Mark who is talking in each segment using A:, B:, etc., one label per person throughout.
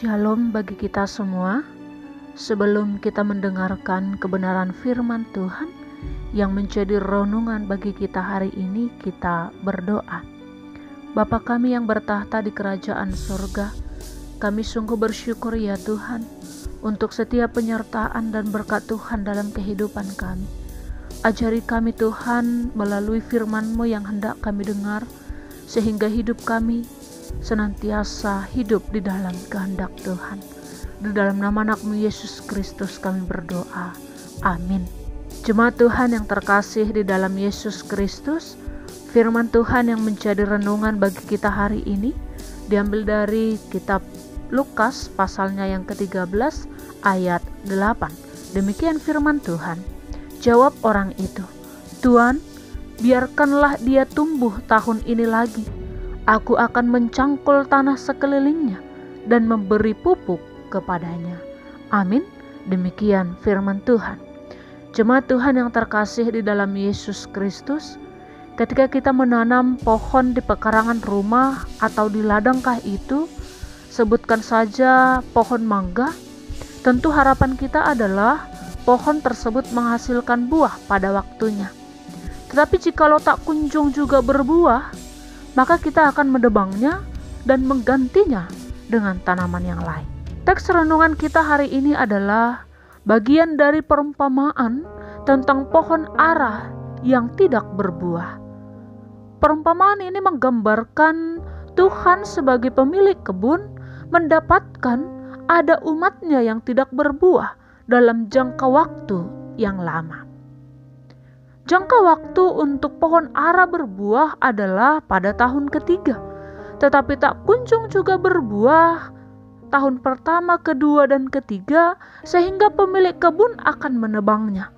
A: Shalom bagi kita semua. Sebelum kita mendengarkan kebenaran firman Tuhan yang menjadi renungan bagi kita hari ini, kita berdoa. Bapa kami yang bertahta di kerajaan surga, kami sungguh bersyukur ya Tuhan untuk setiap penyertaan dan berkat Tuhan dalam kehidupan kami. Ajari kami Tuhan melalui firman-Mu yang hendak kami dengar, sehingga hidup kami senantiasa hidup di dalam kehendak Tuhan. Di dalam nama anak-Mu Yesus Kristus kami berdoa. Amin. Jemaat Tuhan yang terkasih di dalam Yesus Kristus, firman Tuhan yang menjadi renungan bagi kita hari ini diambil dari kitab Lukas pasalnya yang ke-13 ayat 8. Demikian firman Tuhan. Jawab orang itu, "Tuan, biarkanlah dia tumbuh tahun ini lagi. Aku akan mencangkul tanah sekelilingnya dan memberi pupuk kepadanya." Amin. Demikian firman Tuhan. Jemaat Tuhan yang terkasih di dalam Yesus Kristus, ketika kita menanam pohon di pekarangan rumah atau di ladangkah itu, sebutkan saja pohon mangga, tentu harapan kita adalah pohon tersebut menghasilkan buah pada waktunya. Tetapi jikalau tak kunjung juga berbuah, maka kita akan menebangnya dan menggantinya dengan tanaman yang lain. Teks renungan kita hari ini adalah bagian dari perumpamaan tentang pohon ara yang tidak berbuah. Perumpamaan ini menggambarkan Tuhan sebagai pemilik kebun mendapatkan ada umatnya yang tidak berbuah dalam jangka waktu yang lama. Jangka waktu untuk pohon ara berbuah adalah pada tahun ketiga, tetapi tak kunjung juga berbuah tahun pertama, kedua, dan ketiga, sehingga pemilik kebun akan menebangnya.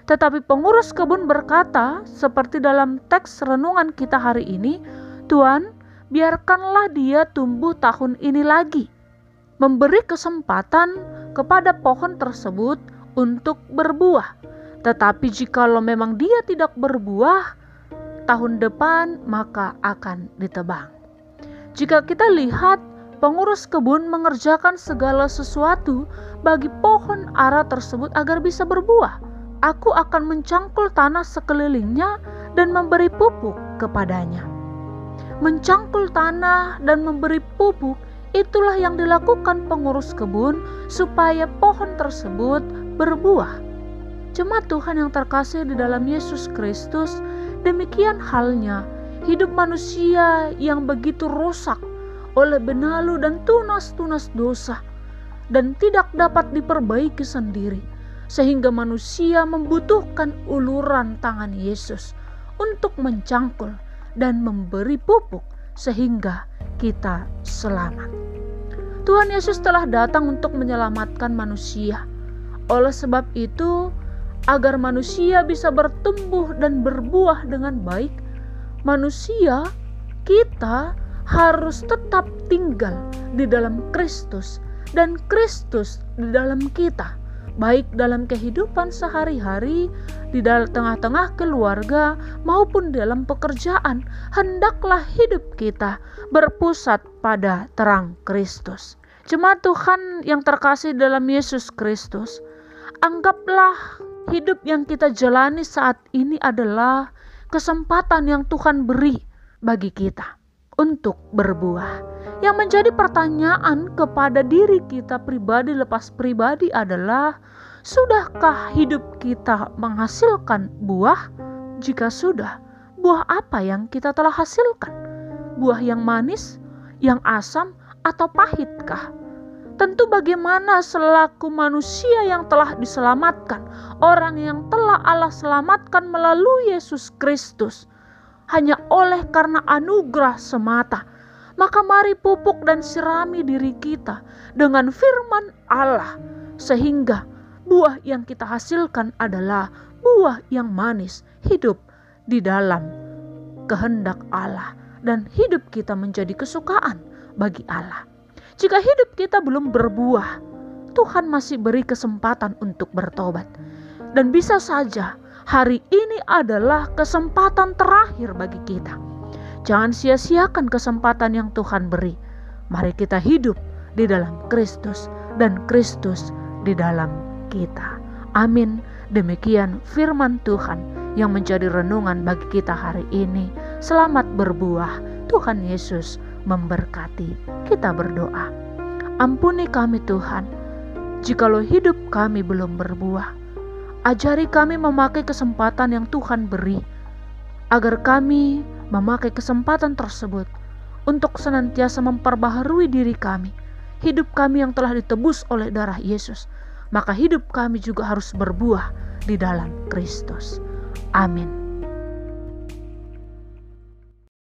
A: Tetapi pengurus kebun berkata, seperti dalam teks renungan kita hari ini, "Tuan, biarkanlah dia tumbuh tahun ini lagi." Memberi kesempatan kepada pohon tersebut untuk berbuah. Tetapi jikalau memang dia tidak berbuah, tahun depan maka akan ditebang. Jika kita lihat, pengurus kebun mengerjakan segala sesuatu bagi pohon ara tersebut agar bisa berbuah. "Aku akan mencangkul tanah sekelilingnya dan memberi pupuk kepadanya." Mencangkul tanah dan memberi pupuk, itulah yang dilakukan pengurus kebun supaya pohon tersebut berbuah. Jemaat Tuhan yang terkasih di dalam Yesus Kristus, demikian halnya hidup manusia yang begitu rusak oleh benalu dan tunas-tunas dosa dan tidak dapat diperbaiki sendiri, sehingga manusia membutuhkan uluran tangan Yesus untuk mencangkul dan memberi pupuk sehingga kita selamat. Tuhan Yesus telah datang untuk menyelamatkan manusia. Oleh sebab itu, agar manusia bisa bertumbuh dan berbuah dengan baik, manusia, kita harus tetap tinggal di dalam Kristus dan Kristus di dalam kita, baik dalam kehidupan sehari-hari, di dalam tengah-tengah keluarga, maupun dalam pekerjaan. Hendaklah hidup kita berpusat pada terang Kristus. Jemaat Tuhan yang terkasih dalam Yesus Kristus, anggaplah hidup yang kita jalani saat ini adalah kesempatan yang Tuhan beri bagi kita untuk berbuah. Yang menjadi pertanyaan kepada diri kita pribadi lepas pribadi adalah, sudahkah hidup kita menghasilkan buah? Jika sudah, buah apa yang kita telah hasilkan? Buah yang manis, yang asam, atau pahitkah? Tentu bagaimana selaku manusia yang telah diselamatkan, orang yang telah Allah selamatkan melalui Yesus Kristus, hanya oleh karena anugerah semata, maka mari pupuk dan sirami diri kita dengan firman Allah, sehingga buah yang kita hasilkan adalah buah yang manis, hidup di dalam kehendak Allah, dan hidup kita menjadi kesukaan bagi Allah. Jika hidup kita belum berbuah, Tuhan masih beri kesempatan untuk bertobat. Dan bisa saja hari ini adalah kesempatan terakhir bagi kita. Jangan sia-siakan kesempatan yang Tuhan beri. Mari kita hidup di dalam Kristus dan Kristus di dalam kita. Amin. Demikian firman Tuhan yang menjadi renungan bagi kita hari ini. Selamat berbuah. Tuhan Yesus memberkati. Kita berdoa. Ampuni kami Tuhan, jikalau hidup kami belum berbuah. Ajari kami memakai kesempatan yang Tuhan beri, agar kami memakai kesempatan tersebut untuk senantiasa memperbaharui diri kami, hidup kami yang telah ditebus oleh darah Yesus. Maka hidup kami juga harus berbuah di dalam Kristus. Amin.